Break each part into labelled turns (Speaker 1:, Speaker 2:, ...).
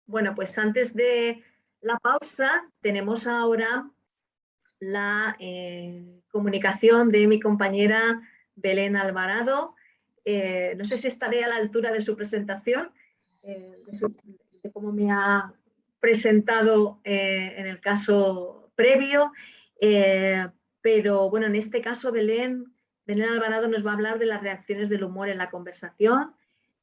Speaker 1: Bueno, pues antes de la pausa tenemos ahora la comunicación de mi compañera Belén Alvarado. No sé si estaré a la altura de su presentación, de cómo me ha presentado en el caso previo, pero bueno, en este caso Belén Alvarado nos va a hablar de las reacciones del humor en la conversación.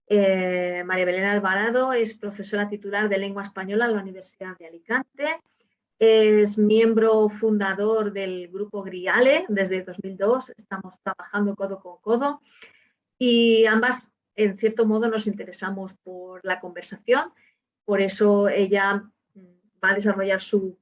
Speaker 1: María Belén Alvarado es profesora titular de lengua española en la Universidad de Alicante. Es miembro fundador del grupo GRIALE desde 2002. Estamos trabajando codo con codo y ambas, en cierto modo, nos interesamos por la conversación. Por eso ella va a desarrollar su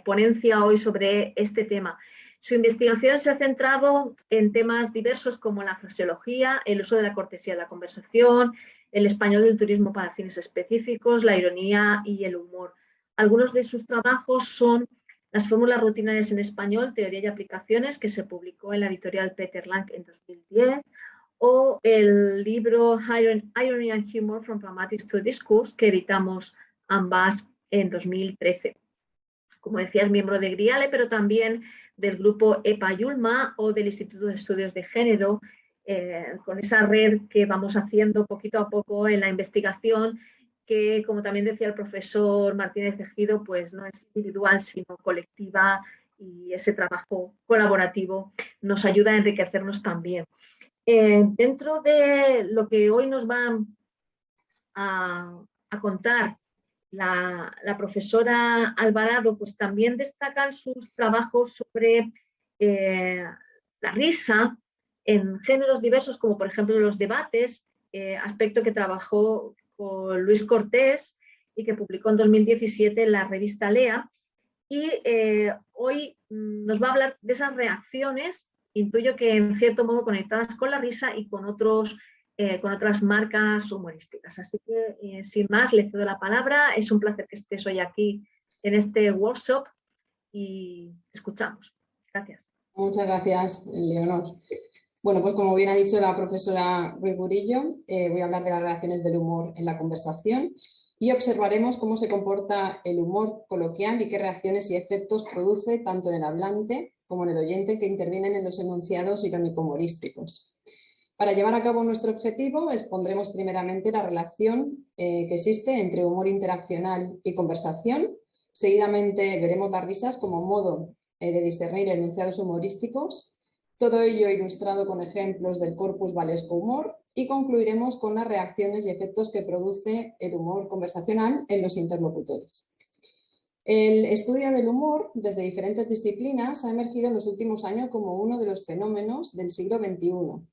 Speaker 1: ponencia hoy sobre este tema. Su investigación se ha centrado en temas diversos como la fraseología, el uso de la cortesía en la conversación, el español del turismo para fines específicos, la ironía y el humor. Algunos de sus trabajos son las fórmulas rutinarias en español, teoría y aplicaciones, que se publicó en la editorial Peter Lang en 2010, o el libro Irony and Humor from Pragmatics to Discourse, que editamos ambas en 2013. Como decía, es miembro de GRIALE, pero también del grupo EPA-YULMA o del Instituto de Estudios de Género, con esa red que vamos haciendo poquito a poco en la investigación, que, como también decía el profesor Martínez Ejido, pues no es individual, sino colectiva, y ese trabajo colaborativo nos ayuda a enriquecernos también. Dentro de lo que hoy nos va a contar la profesora Alvarado, pues también destacan sus trabajos sobre la risa en géneros diversos, como por ejemplo los debates, aspecto que trabajó con Luis Cortés y que publicó en 2017 en la revista Lea. Y hoy nos va a hablar de esas reacciones, intuyo que en cierto modo conectadas con la risa y con otras marcas humorísticas. Así que, sin más, le cedo la palabra. Es un placer que estés hoy aquí en este workshop y escuchamos. Gracias.
Speaker 2: Muchas gracias, Leonor. Bueno, pues como bien ha dicho la profesora Ruiz Burillo, voy a hablar de las reacciones del humor en la conversación y observaremos cómo se comporta el humor coloquial y qué reacciones y efectos produce tanto en el hablante como en el oyente que intervienen en los enunciados irónico-humorísticos. Para llevar a cabo nuestro objetivo, expondremos primeramente la relación que existe entre humor interaccional y conversación. Seguidamente veremos las risas como modo de discernir enunciados humorísticos, todo ello ilustrado con ejemplos del corpus valesco humor, y concluiremos con las reacciones y efectos que produce el humor conversacional en los interlocutores. El estudio del humor desde diferentes disciplinas ha emergido en los últimos años como uno de los fenómenos del siglo XXI.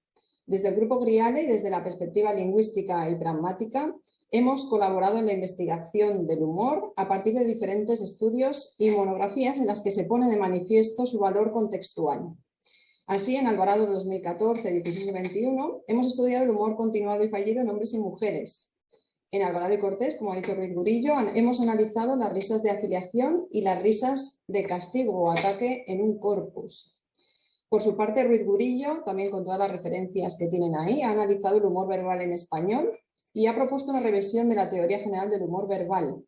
Speaker 2: Desde el grupo GRIALE y desde la perspectiva lingüística y pragmática, hemos colaborado en la investigación del humor a partir de diferentes estudios y monografías en las que se pone de manifiesto su valor contextual. Así, en Alvarado 2014, 16 y 21, hemos estudiado el humor continuado y fallido en hombres y mujeres. En Alvarado y Cortés, como ha dicho Ruiz Burillo, hemos analizado las risas de afiliación y las risas de castigo o ataque en un corpus. Por su parte, Ruiz Burillo, también con todas las referencias que tienen ahí, ha analizado el humor verbal en español y ha propuesto una revisión de la teoría general del humor verbal.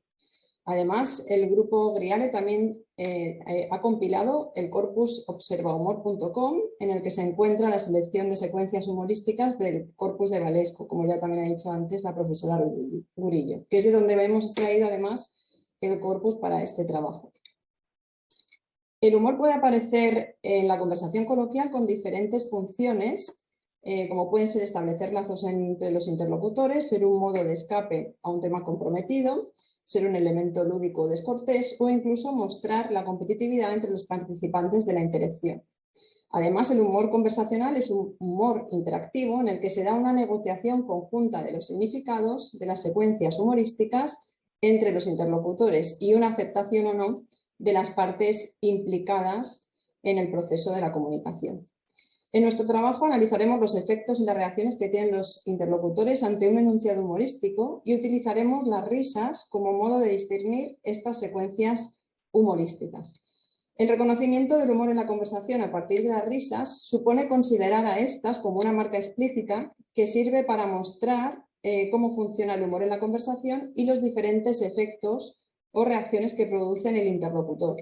Speaker 2: Además, el grupo GRIALE también ha compilado el corpus observahumor.com, en el que se encuentra la selección de secuencias humorísticas del corpus de Valesco, como ya también ha dicho antes la profesora Burillo, que es de donde hemos extraído además el corpus para este trabajo. El humor puede aparecer en la conversación coloquial con diferentes funciones, como pueden ser establecer lazos entre los interlocutores, ser un modo de escape a un tema comprometido, ser un elemento lúdico o descortés o incluso mostrar la competitividad entre los participantes de la interacción. Además, el humor conversacional es un humor interactivo en el que se da una negociación conjunta de los significados de las secuencias humorísticas entre los interlocutores y una aceptación o no de las partes implicadas en el proceso de la comunicación. En nuestro trabajo analizaremos los efectos y las reacciones que tienen los interlocutores ante un enunciado humorístico y utilizaremos las risas como modo de discernir estas secuencias humorísticas. El reconocimiento del humor en la conversación a partir de las risas supone considerar a estas como una marca explícita que sirve para mostrar cómo funciona el humor en la conversación y los diferentes efectos o reacciones que produce en el interlocutor.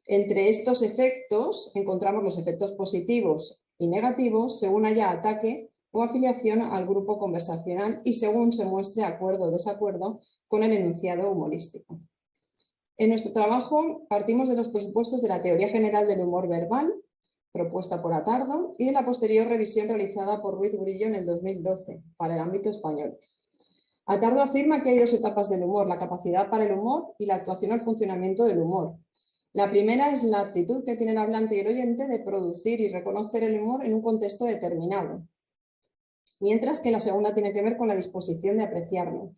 Speaker 2: Entre estos efectos encontramos los efectos positivos y negativos según haya ataque o afiliación al grupo conversacional y según se muestre acuerdo o desacuerdo con el enunciado humorístico. En nuestro trabajo partimos de los presupuestos de la teoría general del humor verbal, propuesta por Atardo, y de la posterior revisión realizada por Ruiz Gurillo en el 2012 para el ámbito español. Atardo afirma que hay dos etapas del humor, la capacidad para el humor y la actuación al funcionamiento del humor. La primera es la aptitud que tiene el hablante y el oyente de producir y reconocer el humor en un contexto determinado, mientras que la segunda tiene que ver con la disposición de apreciarlo.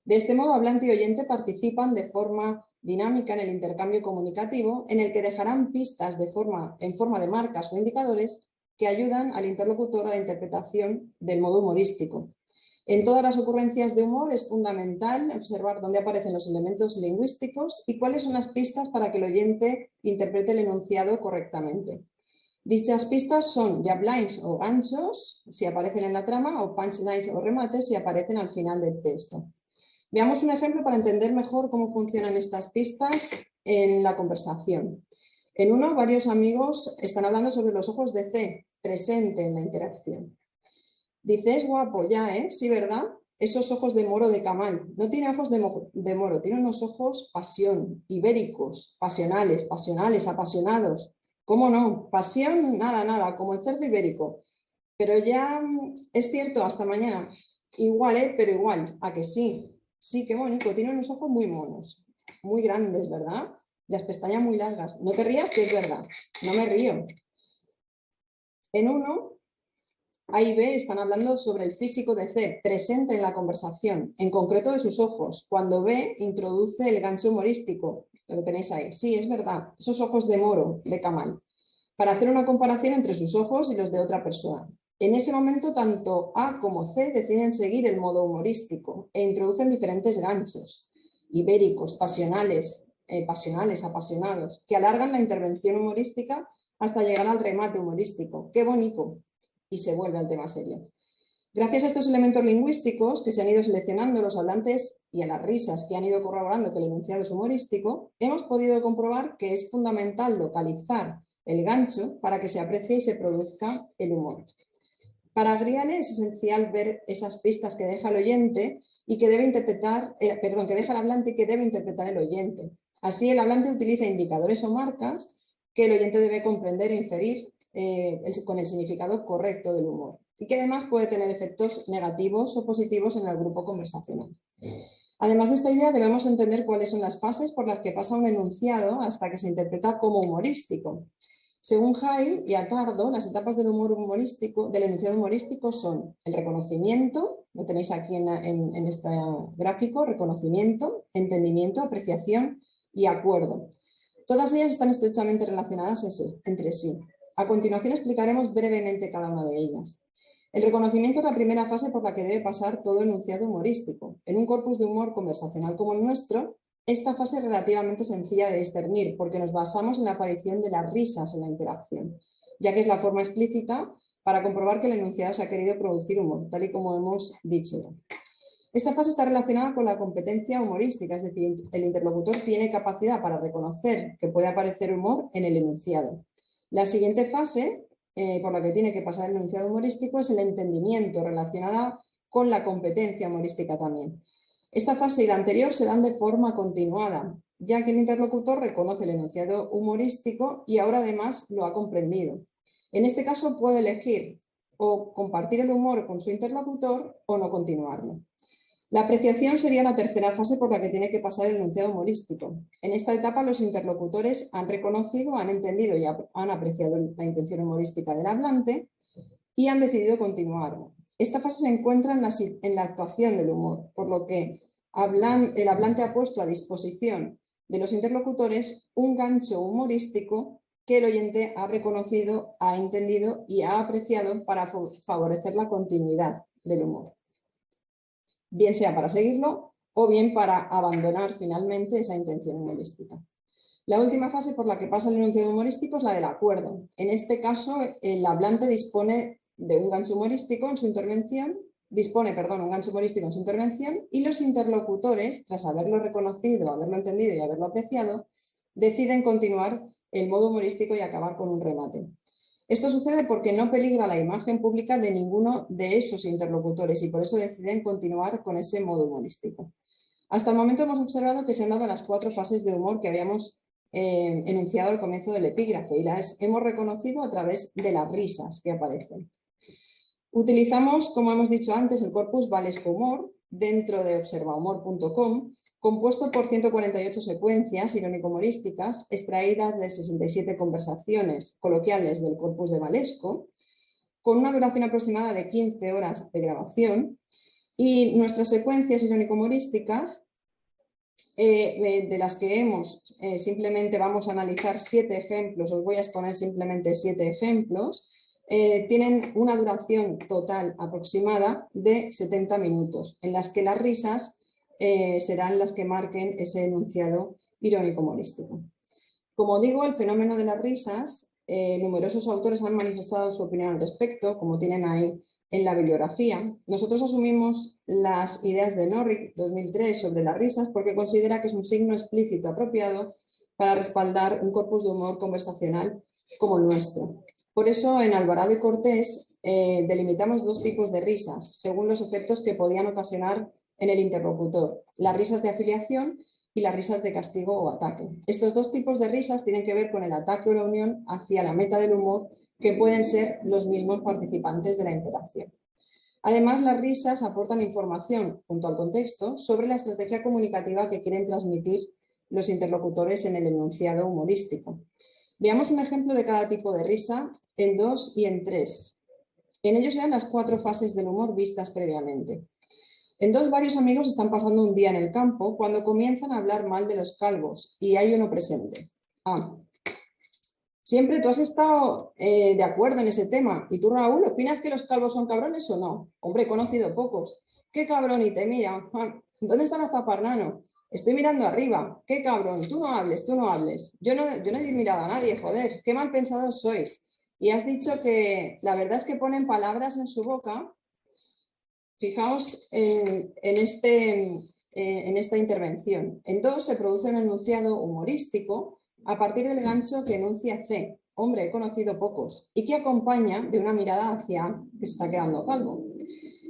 Speaker 2: De este modo, hablante y oyente participan de forma dinámica en el intercambio comunicativo, en el que dejarán pistas en forma de marcas o indicadores que ayudan al interlocutor a la interpretación del modo humorístico. En todas las ocurrencias de humor es fundamental observar dónde aparecen los elementos lingüísticos y cuáles son las pistas para que el oyente interprete el enunciado correctamente. Dichas pistas son jablines o ganchos, si aparecen en la trama, o punchlines o remates, si aparecen al final del texto. Veamos un ejemplo para entender mejor cómo funcionan estas pistas en la conversación. En uno, varios amigos están hablando sobre los ojos de C, presente en la interacción. Dice, es guapo ya, ¿eh? Sí, ¿verdad? Esos ojos de moro de Camal. No tiene ojos de moro, tiene unos ojos pasión, ibéricos, pasionales, apasionados. ¿Cómo no? Pasión, nada, como el cerdo ibérico. Pero ya es cierto, hasta mañana. Igual, pero igual, ¿a que sí? Sí, qué bonito, tiene unos ojos muy monos, muy grandes, ¿verdad? Las pestañas muy largas. No te rías, que es verdad, no me río. En uno, A y B están hablando sobre el físico de C, presente en la conversación, en concreto de sus ojos, cuando B introduce el gancho humorístico, lo tenéis ahí. Sí, es verdad, esos ojos de moro, de Camal, para hacer una comparación entre sus ojos y los de otra persona. En ese momento, tanto A como C deciden seguir el modo humorístico e introducen diferentes ganchos, ibéricos, pasionales, apasionados, que alargan la intervención humorística hasta llegar al remate humorístico. ¡Qué bonito! Y se vuelve al tema serio. Gracias a estos elementos lingüísticos que se han ido seleccionando los hablantes y a las risas que han ido corroborando que el enunciado es humorístico, hemos podido comprobar que es fundamental localizar el gancho para que se aprecie y se produzca el humor. Para Griale es esencial ver esas pistas que deja el oyente y que debe interpretar, que deja el hablante y que debe interpretar el oyente. Así, el hablante utiliza indicadores o marcas que el oyente debe comprender e inferir con el significado correcto del humor y que además puede tener efectos negativos o positivos en el grupo conversacional. Además de esta idea, debemos entender cuáles son las fases por las que pasa un enunciado hasta que se interpreta como humorístico. Según Hay y Atardo, las etapas del humor humorístico, del enunciado humorístico son el reconocimiento, lo tenéis aquí en este gráfico, reconocimiento, entendimiento, apreciación y acuerdo. Todas ellas están estrechamente relacionadas entre sí. A continuación explicaremos brevemente cada una de ellas. El reconocimiento es la primera fase por la que debe pasar todo enunciado humorístico. En un corpus de humor conversacional como el nuestro, esta fase es relativamente sencilla de discernir porque nos basamos en la aparición de las risas en la interacción, ya que es la forma explícita para comprobar que el enunciado se ha querido producir humor, tal y como hemos dicho ya. Esta fase está relacionada con la competencia humorística, es decir, el interlocutor tiene capacidad para reconocer que puede aparecer humor en el enunciado. La siguiente fase, por la que tiene que pasar el enunciado humorístico, es el entendimiento, relacionada con la competencia humorística también. Esta fase y la anterior se dan de forma continuada, ya que el interlocutor reconoce el enunciado humorístico y ahora además lo ha comprendido. En este caso puede elegir o compartir el humor con su interlocutor o no continuarlo. La apreciación sería la tercera fase por la que tiene que pasar el enunciado humorístico. En esta etapa los interlocutores han reconocido, han entendido y han apreciado la intención humorística del hablante y han decidido continuarlo. Esta fase se encuentra en la actuación del humor, por lo que el hablante ha puesto a disposición de los interlocutores un gancho humorístico que el oyente ha reconocido, ha entendido y ha apreciado para favorecer la continuidad del humor. Bien sea para seguirlo o bien para abandonar finalmente esa intención humorística. La última fase por la que pasa el enunciado humorístico es la del acuerdo. En este caso, el hablante dispone de un gancho humorístico en su intervención dispone, perdón, un gancho humorístico en su intervención y los interlocutores, tras haberlo reconocido, haberlo entendido y haberlo apreciado, deciden continuar el modo humorístico y acabar con un remate. Esto sucede porque no peligra la imagen pública de ninguno de esos interlocutores y por eso deciden continuar con ese modo humorístico. Hasta el momento hemos observado que se han dado las 4 fases de humor que habíamos enunciado al comienzo del epígrafe y las hemos reconocido a través de las risas que aparecen. Utilizamos, como hemos dicho antes, el corpus Valesco Humor dentro de observahumor.com, compuesto por 148 secuencias irónico-humorísticas extraídas de 67 conversaciones coloquiales del corpus de Valesco, con una duración aproximada de 15 horas de grabación. Y nuestras secuencias irónico-humorísticas, de las que simplemente vamos a analizar 7 ejemplos, os voy a exponer simplemente 7 ejemplos, tienen una duración total aproximada de 70 minutos, en las que las risas serán las que marquen ese enunciado irónico-humorístico. Como digo, el fenómeno de las risas, numerosos autores han manifestado su opinión al respecto, como tienen ahí en la bibliografía. Nosotros asumimos las ideas de Norrick 2003 sobre las risas porque considera que es un signo explícito apropiado para respaldar un corpus de humor conversacional como el nuestro. Por eso, en Alvarado y Cortés delimitamos 2 tipos de risas, según los efectos que podían ocasionar en el interlocutor: las risas de afiliación y las risas de castigo o ataque. Estos 2 tipos de risas tienen que ver con el ataque o la unión hacia la meta del humor, que pueden ser los mismos participantes de la interacción. Además, las risas aportan información, junto al contexto, sobre la estrategia comunicativa que quieren transmitir los interlocutores en el enunciado humorístico. Veamos un ejemplo de cada tipo de risa en 2 y en 3. En ellos se dan las 4 fases del humor vistas previamente. En 2, varios amigos están pasando un día en el campo cuando comienzan a hablar mal de los calvos y hay uno presente. Siempre tú has estado de acuerdo en ese tema. ¿Y tú, Raúl, opinas que los calvos son cabrones o no? Hombre, he conocido pocos. ¿Qué cabrón? Y te mira. ¿Dónde está la zaparnano? Estoy mirando arriba. ¿Qué cabrón? Tú no hables, tú no hables. Yo no he mirado a nadie, joder. Qué mal pensados sois. Y has dicho que la verdad es que ponen palabras en su boca. Fijaos en esta intervención. En 2 se produce un enunciado humorístico a partir del gancho que enuncia C. Hombre, he conocido pocos. Y que acompaña de una mirada hacia que se está quedando calvo.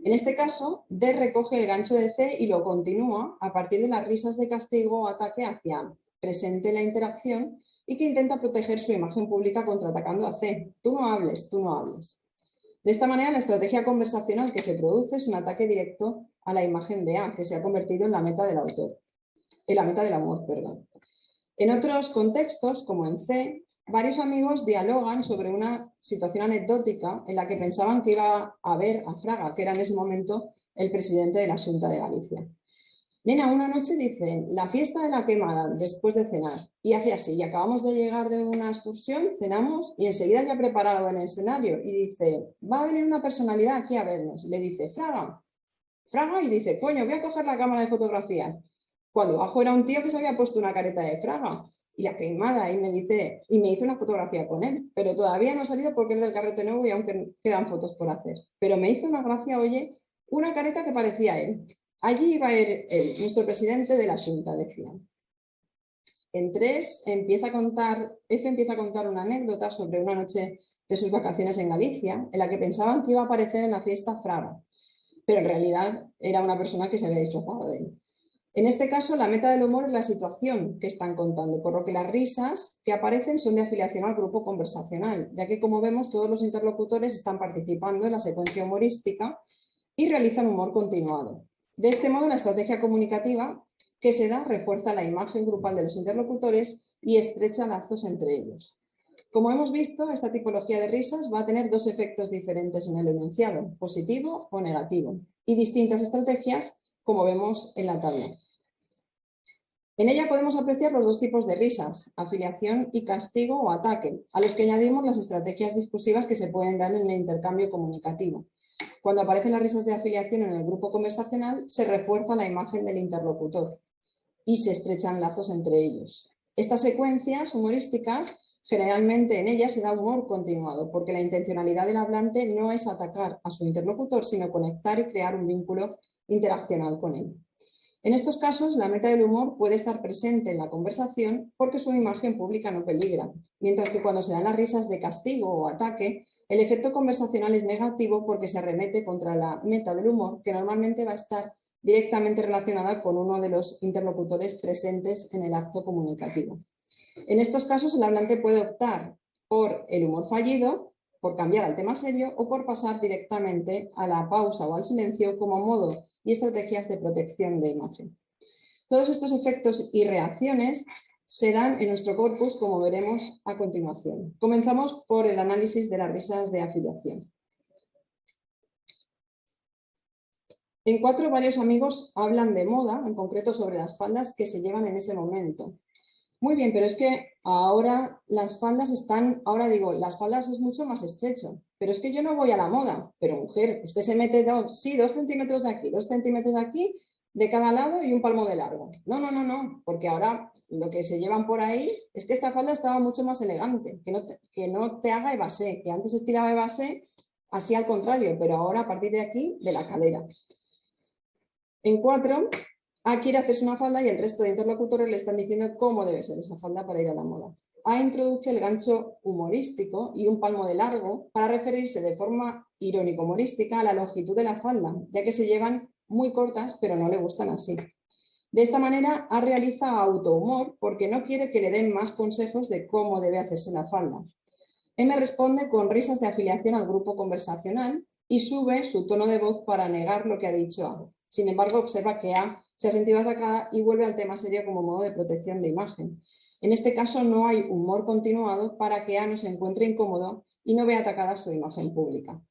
Speaker 2: En este caso, D recoge el gancho de C y lo continúa a partir de las risas de castigo o ataque hacia A, presente en la interacción y que intenta proteger su imagen pública contraatacando a C. Tú no hables, tú no hables. De esta manera, la estrategia conversacional que se produce es un ataque directo a la imagen de A, que se ha convertido en la meta del autor. En la meta del amor, perdón. En otros contextos, como en C, varios amigos dialogan sobre una situación anecdótica en la que pensaban que iba a ver a Fraga, que era en ese momento el presidente de la Xunta de Galicia. Nena, una noche dicen, la fiesta de la quemada, después de cenar. Y hace así, y acabamos de llegar de una excursión, cenamos y enseguida ya preparado en el escenario. Y dice, va a venir una personalidad aquí a vernos. Le dice, Fraga. Fraga, y dice, coño, voy a coger la cámara de fotografía. Cuando bajo era un tío que se había puesto una careta de Fraga y la quemada y me hizo una fotografía con él, pero todavía no ha salido porque es del Carrete Nuevo y aún quedan fotos por hacer. Pero me hizo una gracia, oye, una careta que parecía él. Allí iba él, nuestro presidente de la Xunta, decía. En 3 F empieza a contar una anécdota sobre una noche de sus vacaciones en Galicia, en la que pensaban que iba a aparecer en la fiesta Fraga, pero en realidad era una persona que se había disfrazado de él. En este caso, la meta del humor es la situación que están contando, por lo que las risas que aparecen son de afiliación al grupo conversacional, ya que, como vemos, todos los interlocutores están participando en la secuencia humorística y realizan humor continuado. De este modo, la estrategia comunicativa que se da refuerza la imagen grupal de los interlocutores y estrecha lazos entre ellos. Como hemos visto, esta tipología de risas va a tener 2 efectos diferentes en el enunciado, positivo o negativo, y distintas estrategias, como vemos en la tabla. En ella podemos apreciar los 2 tipos de risas, afiliación y castigo o ataque, a los que añadimos las estrategias discursivas que se pueden dar en el intercambio comunicativo. Cuando aparecen las risas de afiliación en el grupo conversacional, se refuerza la imagen del interlocutor y se estrechan lazos entre ellos. Estas secuencias humorísticas Generalmente en ella se da humor continuado, porque la intencionalidad del hablante no es atacar a su interlocutor, sino conectar y crear un vínculo interaccional con él. En estos casos, la meta del humor puede estar presente en la conversación porque su imagen pública no peligra, mientras que cuando se dan las risas de castigo o ataque, el efecto conversacional es negativo porque se arremete contra la meta del humor, que normalmente va a estar directamente relacionada con uno de los interlocutores presentes en el acto comunicativo. En estos casos, el hablante puede optar por el humor fallido, por cambiar al tema serio o por pasar directamente a la pausa o al silencio como modo y estrategias de protección de imagen. Todos estos efectos y reacciones se dan en nuestro corpus, como veremos a continuación. Comenzamos por el análisis de las risas de afiliación. En 4, varios amigos hablan de moda, en concreto sobre las faldas que se llevan en ese momento. Muy bien, pero es que ahora las faldas están, las faldas es mucho más estrecho, pero es que yo no voy a la moda, pero mujer, usted se mete 2 centímetros de aquí, 2 centímetros de aquí, de cada lado y un palmo de largo. No, porque ahora lo que se llevan por ahí es que esta falda estaba mucho más elegante, que no te haga evasé, que antes estiraba evasé, así al contrario, pero ahora a partir de aquí, de la cadera. En 4, A quiere hacerse una falda y el resto de interlocutores le están diciendo cómo debe ser esa falda para ir a la moda. A introduce el gancho humorístico y un palmo de largo para referirse de forma irónico-humorística a la longitud de la falda, ya que se llevan muy cortas pero no le gustan así. De esta manera, A realiza autohumor porque no quiere que le den más consejos de cómo debe hacerse la falda. M responde con risas de afiliación al grupo conversacional y sube su tono de voz para negar lo que ha dicho A. Sin embargo, observa que A se ha sentido atacada y vuelve al tema serio como modo de protección de imagen. En este caso no hay humor continuado para que A no se encuentre incómodo y no vea atacada su imagen pública.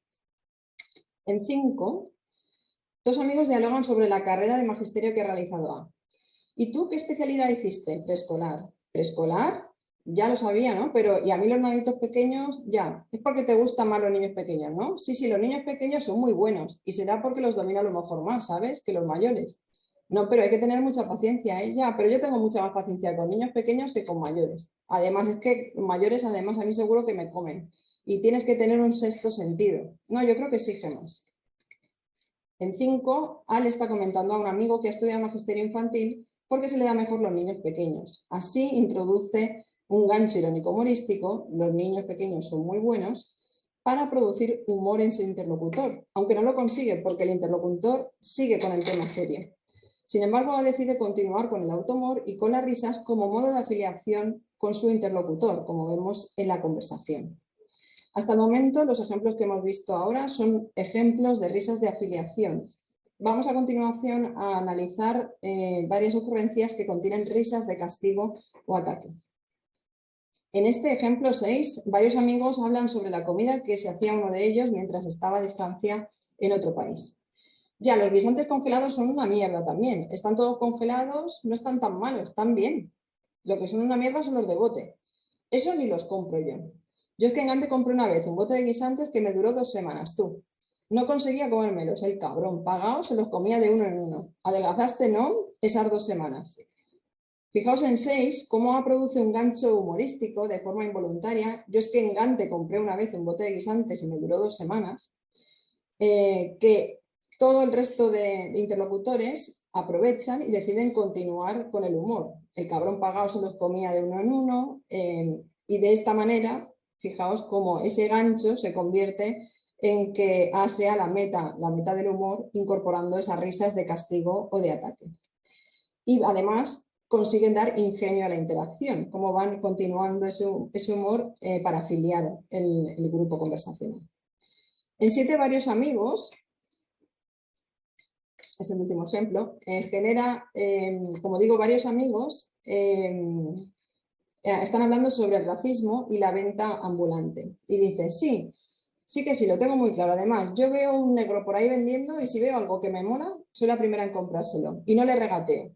Speaker 2: En 5, 2 amigos dialogan sobre la carrera de magisterio que ha realizado A. ¿Y tú qué especialidad hiciste? Preescolar. ¿Preescolar? Ya lo sabía, ¿no? Pero, y a mí los nanitos pequeños, ya. Es porque te gustan más los niños pequeños, ¿no? Sí, los niños pequeños son muy buenos y será porque los domina a lo mejor más, ¿sabes? Que los mayores. No, pero hay que tener mucha paciencia, ¿eh? Ya, pero yo tengo mucha más paciencia con niños pequeños que con mayores. Además, es que mayores, además, a mí seguro que me comen. Y tienes que tener un sexto sentido. No, yo creo que exige más. En 5, Al está comentando a un amigo que estudia magisterio infantil porque se le da mejor los niños pequeños. Así introduce un gancho irónico humorístico, los niños pequeños son muy buenos, para producir humor en su interlocutor, aunque no lo consigue porque el interlocutor sigue con el tema serio. Sin embargo, decide continuar con el automor y con las risas como modo de afiliación con su interlocutor, como vemos en la conversación. Hasta el momento, los ejemplos que hemos visto ahora son ejemplos de risas de afiliación. Vamos a continuación a analizar varias ocurrencias que contienen risas de castigo o ataque. En este ejemplo 6, varios amigos hablan sobre la comida que se hacía uno de ellos mientras estaba a distancia en otro país. Ya, los guisantes congelados son una mierda también. Están todos congelados, no están tan malos, están bien. Lo que son una mierda son los de bote. Eso ni los compro yo. Yo es que en Gante compré una vez un bote de guisantes que me duró 2 semanas, tú. No conseguía comérmelos, el cabrón. Pagado se los comía de uno en uno. Adelgazaste, ¿no? Esas 2 semanas. Fijaos en 6, cómo produce un gancho humorístico de forma involuntaria. Yo es que en Gante compré una vez un bote de guisantes y me duró 2 semanas. Que todo el resto de interlocutores aprovechan y deciden continuar con el humor. El cabrón pagado se los comía de uno en uno y de esta manera, fijaos cómo ese gancho se convierte en que A sea la meta del humor, incorporando esas risas de castigo o de ataque. Y además consiguen dar ingenio a la interacción, como van continuando ese humor para afiliar el grupo conversacional. En 7, varios amigos, es el último ejemplo, genera, como digo, varios amigos están hablando sobre el racismo y la venta ambulante. Y dice, sí que sí, lo tengo muy claro. Además, yo veo un negro por ahí vendiendo y si veo algo que me mola, soy la primera en comprárselo. Y no le regateo.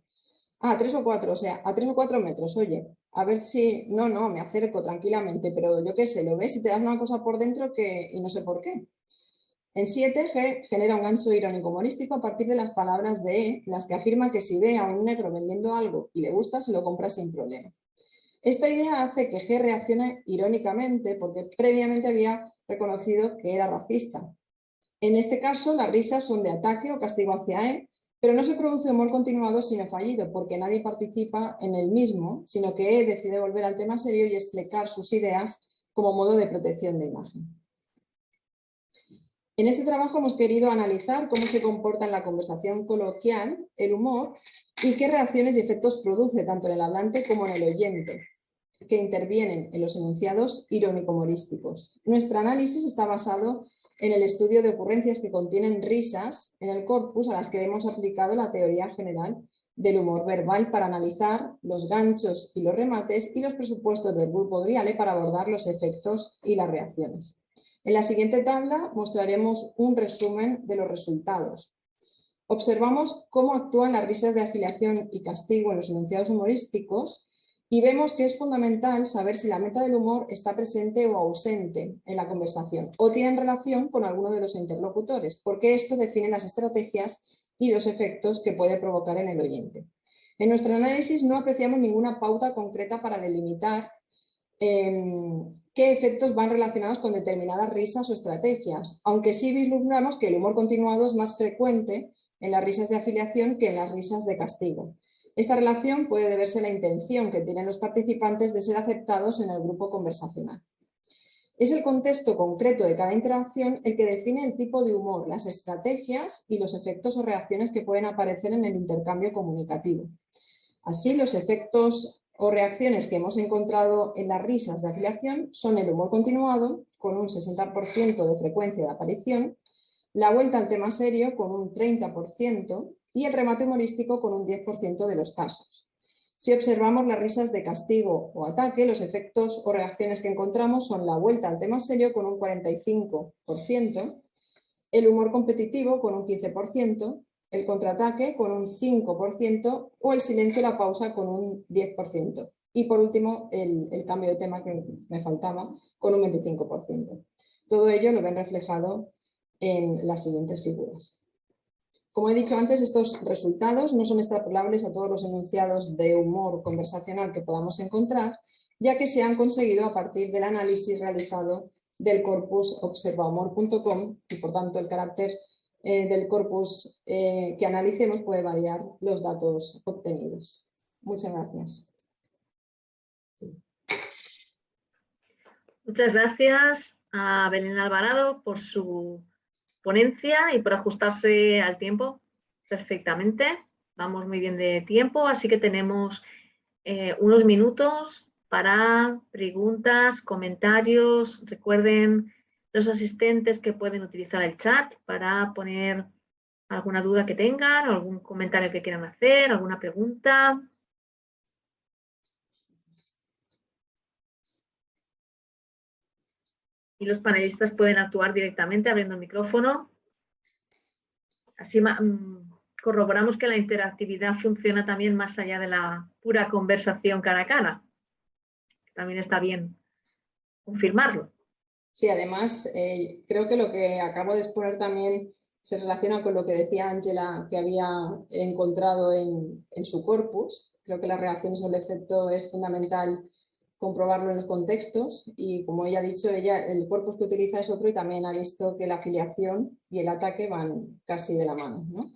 Speaker 2: A 3 o 4, o sea, a 3 o 4 metros, oye, a ver si... No, me acerco tranquilamente, pero yo qué sé, lo ves y te das una cosa por dentro y no sé por qué. En 7, G genera un gancho irónico humorístico a partir de las palabras de E, las que afirma que si ve a un negro vendiendo algo y le gusta, se lo compra sin problema. Esta idea hace que G reaccione irónicamente porque previamente había reconocido que era racista. En este caso, las risas son de ataque o castigo hacia él, pero no se produce humor continuado sino fallido, porque nadie participa en el mismo, sino que E decide volver al tema serio y explicar sus ideas como modo de protección de imagen. En este trabajo hemos querido analizar cómo se comporta en la conversación coloquial el humor y qué reacciones y efectos produce tanto en el hablante como en el oyente, que intervienen en los enunciados irónico-humorísticos. Nuestro análisis está basado en el estudio de ocurrencias que contienen risas en el corpus a las que hemos aplicado la teoría general del humor verbal para analizar los ganchos y los remates y los presupuestos del grupo Driale para abordar los efectos y las reacciones. En la siguiente tabla mostraremos un resumen de los resultados. Observamos cómo actúan las risas de afiliación y castigo en los enunciados humorísticos y vemos que es fundamental saber si la meta del humor está presente o ausente en la conversación o tiene relación con alguno de los interlocutores, porque esto define las estrategias y los efectos que puede provocar en el oyente. En nuestro análisis no apreciamos ninguna pauta concreta para delimitar qué efectos van relacionados con determinadas risas o estrategias, aunque sí vislumbramos que el humor continuado es más frecuente en las risas de afiliación que en las risas de castigo. Esta relación puede deberse a la intención que tienen los participantes de ser aceptados en el grupo conversacional. Es el contexto concreto de cada interacción el que define el tipo de humor, las estrategias y los efectos o reacciones que pueden aparecer en el intercambio comunicativo. Así, los efectos o reacciones que hemos encontrado en las risas de afiliación son el humor continuado, con un 60% de frecuencia de aparición, la vuelta al tema serio, con un 30%, y el remate humorístico, con un 10% de los casos. Si observamos las risas de castigo o ataque, los efectos o reacciones que encontramos son la vuelta al tema serio, con un 45%, el humor competitivo, con un 15%, el contraataque, con un 5%, o el silencio y la pausa, con un 10%. Y por último, el cambio de tema que me faltaba, con un 25%. Todo ello lo ven reflejado en las siguientes figuras. Como he dicho antes, estos resultados no son extrapolables a todos los enunciados de humor conversacional que podamos encontrar, ya que se han conseguido a partir del análisis realizado del corpus observahumor.com y por tanto el carácter del corpus que analicemos puede variar los datos obtenidos. Muchas gracias.
Speaker 1: Muchas gracias a Belén Alvarado por su ponencia y por ajustarse al tiempo perfectamente. Vamos muy bien de tiempo, así que tenemos unos minutos para preguntas, comentarios. Recuerden los asistentes que pueden utilizar el chat para poner alguna duda que tengan, algún comentario que quieran hacer, alguna pregunta. Y los panelistas pueden actuar directamente abriendo el micrófono. Así corroboramos que la interactividad funciona también más allá de la pura conversación cara a cara. También está bien confirmarlo.
Speaker 2: Sí, además, creo que lo que acabo de exponer también se relaciona con lo que decía Ángela que había encontrado en su corpus. Creo que las reacciones al efecto es fundamental comprobarlo en los contextos y, como ella ha dicho, el corpus que utiliza es otro y también ha visto que la afiliación y el ataque van casi de la mano, ¿no?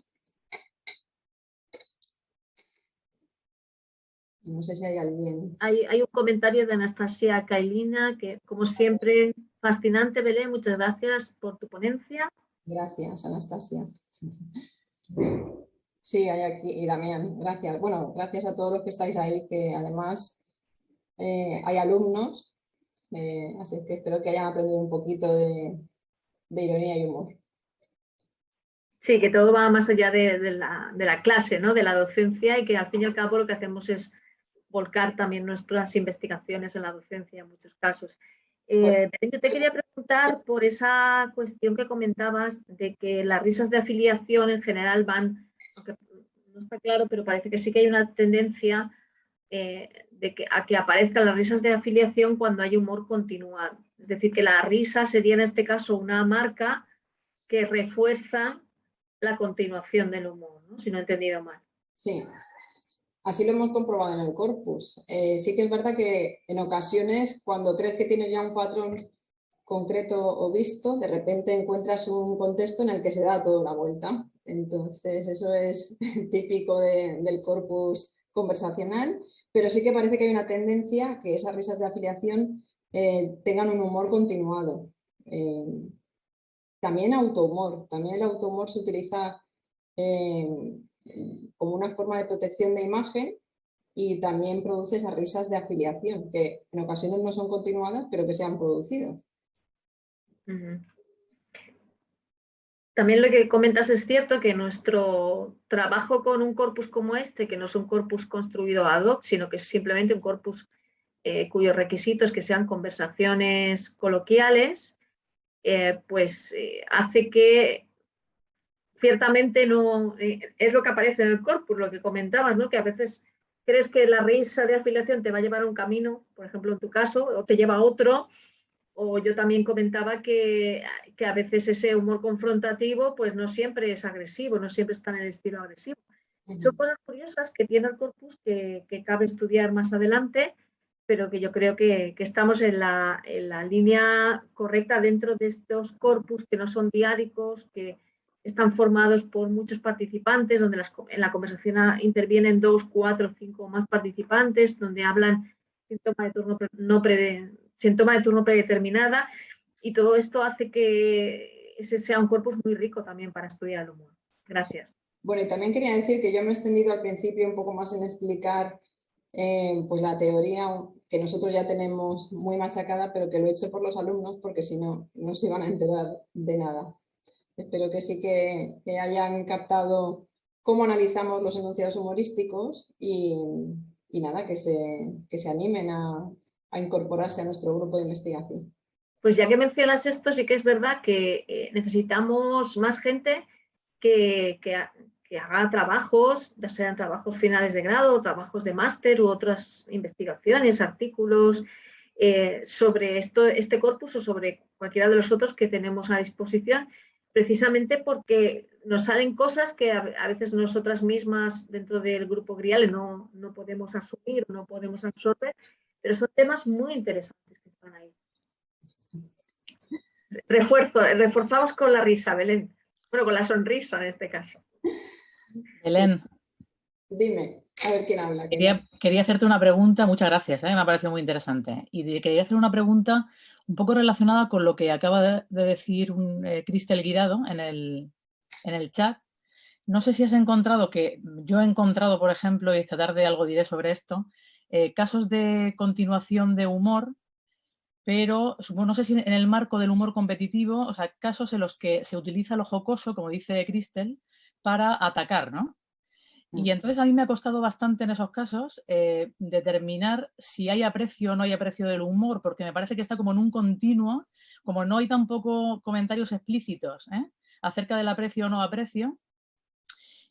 Speaker 2: No sé si hay alguien.
Speaker 1: Hay un comentario de Anastasia Kailina que, como siempre, fascinante, Belén. Muchas gracias por tu ponencia.
Speaker 2: Gracias, Anastasia. Sí, hay aquí, y Damián, gracias. Bueno, gracias a todos los que estáis ahí, que además hay alumnos, así que espero que hayan aprendido un poquito de ironía y humor.
Speaker 1: Sí, que todo va más allá de la clase, ¿no? De la docencia, y que al fin y al cabo lo que hacemos es volcar también nuestras investigaciones en la docencia en muchos casos. Yo te quería preguntar por esa cuestión que comentabas de que las risas de afiliación en general van, aunque no está claro, pero parece que sí que hay una tendencia a que aparezcan las risas de afiliación cuando hay humor continuado. Es decir, que la risa sería en este caso una marca que refuerza la continuación del humor, ¿no? Si no he entendido mal.
Speaker 2: Sí. Así lo hemos comprobado en el corpus. Sí que es verdad que en ocasiones, cuando crees que tienes ya un patrón concreto o visto, de repente encuentras un contexto en el que se da toda la vuelta. Entonces, eso es típico del corpus conversacional, pero sí que parece que hay una tendencia que esas risas de afiliación tengan un humor continuado. También autohumor. También el autohumor se utiliza eh, como una forma de protección de imagen y también produce esas risas de afiliación, que en ocasiones no son continuadas, pero que se han producido.
Speaker 1: También lo que comentas es cierto que nuestro trabajo con un corpus como este, que no es un corpus construido ad hoc, sino que es simplemente un corpus cuyos requisitos que sean conversaciones coloquiales, hace que ciertamente no es lo que aparece en el corpus, lo que comentabas, ¿no? Que a veces crees que la risa de afiliación te va a llevar a un camino, por ejemplo, en tu caso, o te lleva a otro. O yo también comentaba que a veces ese humor confrontativo pues no siempre es agresivo, no siempre está en el estilo agresivo. Son cosas curiosas que tiene el corpus que cabe estudiar más adelante, pero que yo creo que estamos en la línea correcta dentro de estos corpus que no son diádicos, que están formados por muchos participantes, donde en la conversación intervienen 2, 4, 5 más participantes, donde hablan síntoma de turno síntoma de turno predeterminada, y todo esto hace que ese sea un corpus muy rico también para estudiar el humor. Gracias.
Speaker 2: Bueno, y también quería decir que yo me he extendido al principio un poco más en explicar pues la teoría que nosotros ya tenemos muy machacada, pero que lo he hecho por los alumnos porque si no, no se iban a enterar de nada. Espero que sí que hayan captado cómo analizamos los enunciados humorísticos y nada, que se animen a incorporarse a nuestro grupo de investigación.
Speaker 1: Pues ya que mencionas esto, sí que es verdad que necesitamos más gente que haga trabajos, ya sean trabajos finales de grado, trabajos de máster u otras investigaciones, artículos sobre este corpus o sobre cualquiera de los otros que tenemos a disposición, precisamente porque nos salen cosas que a veces nosotras mismas dentro del grupo GRIALE no podemos asumir, no podemos absorber, pero son temas muy interesantes que están ahí. Reforzamos con la risa, Belén. Bueno, con la sonrisa en este caso.
Speaker 3: Belén.
Speaker 2: Dime, a ver quién habla.
Speaker 3: Quería hacerte una pregunta, muchas gracias, me ha parecido muy interesante. Y quería hacer una pregunta un poco relacionada con lo que acaba de decir Cristel Guirado en el chat. No sé si has encontrado, que yo he encontrado, por ejemplo, y esta tarde algo diré sobre esto, casos de continuación de humor, pero no sé si en el marco del humor competitivo, o sea, casos en los que se utiliza lo jocoso, como dice Cristel, para atacar, ¿no? Y entonces a mí me ha costado bastante en esos casos determinar si hay aprecio o no hay aprecio del humor, porque me parece que está como en un continuo, como no hay tampoco comentarios explícitos acerca del aprecio o no aprecio.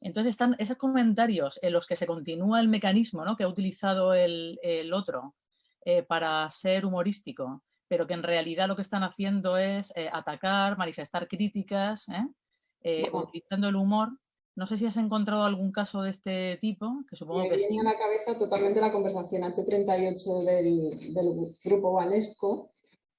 Speaker 3: Entonces están esos comentarios en los que se continúa el mecanismo, ¿no?, que ha utilizado el otro para ser humorístico, pero que en realidad lo que están haciendo es atacar, manifestar críticas, utilizando el humor. No sé si has encontrado algún caso de este tipo, que supongo que sí.
Speaker 2: Me viene a la cabeza totalmente la conversación H38 del grupo Valesco,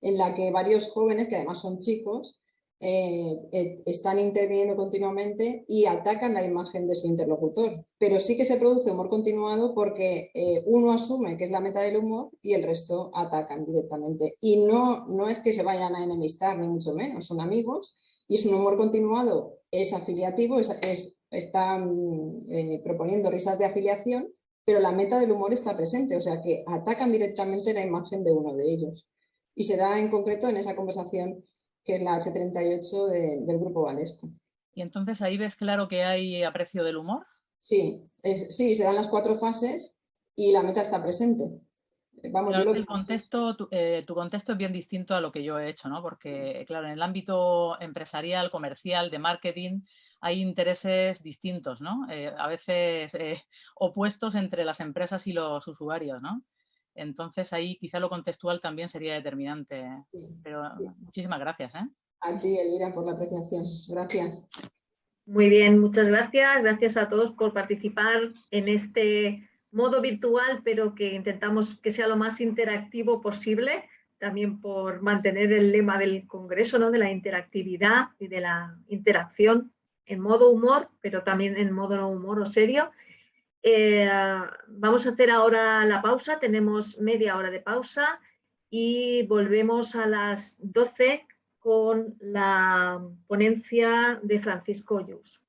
Speaker 2: en la que varios jóvenes, que además son chicos, están interviniendo continuamente y atacan la imagen de su interlocutor. Pero sí que se produce humor continuado porque uno asume que es la meta del humor y el resto atacan directamente. Y no es que se vayan a enemistar, ni mucho menos, son amigos y es un humor continuado, es afiliativo, están proponiendo risas de afiliación, pero la meta del humor está presente, o sea que atacan directamente la imagen de uno de ellos. Y se da en concreto en esa conversación que es la H38 del grupo Valesco.
Speaker 3: ¿Y entonces ahí ves claro que hay aprecio del humor?
Speaker 2: Sí, sí, se dan las 4 fases y la meta está presente. Vamos,
Speaker 3: claro, el contexto, tu contexto es bien distinto a lo que yo he hecho, ¿no? Porque, claro, en el ámbito empresarial, comercial, de marketing, hay intereses distintos, ¿no? A veces opuestos entre las empresas y los usuarios, ¿no? Entonces ahí quizá lo contextual también sería determinante. Sí. Pero muchísimas gracias, ¿eh?
Speaker 2: A ti, Elvira, por la apreciación. Gracias.
Speaker 1: Muy bien, muchas gracias. Gracias a todos por participar en este modo virtual, pero que intentamos que sea lo más interactivo posible, también por mantener el lema del Congreso, ¿no? De la interactividad y de la interacción en modo humor, pero también en modo no humor o serio. Vamos a hacer ahora la pausa, tenemos media hora de pausa y volvemos a las 12 con la ponencia de Francisco Lluch.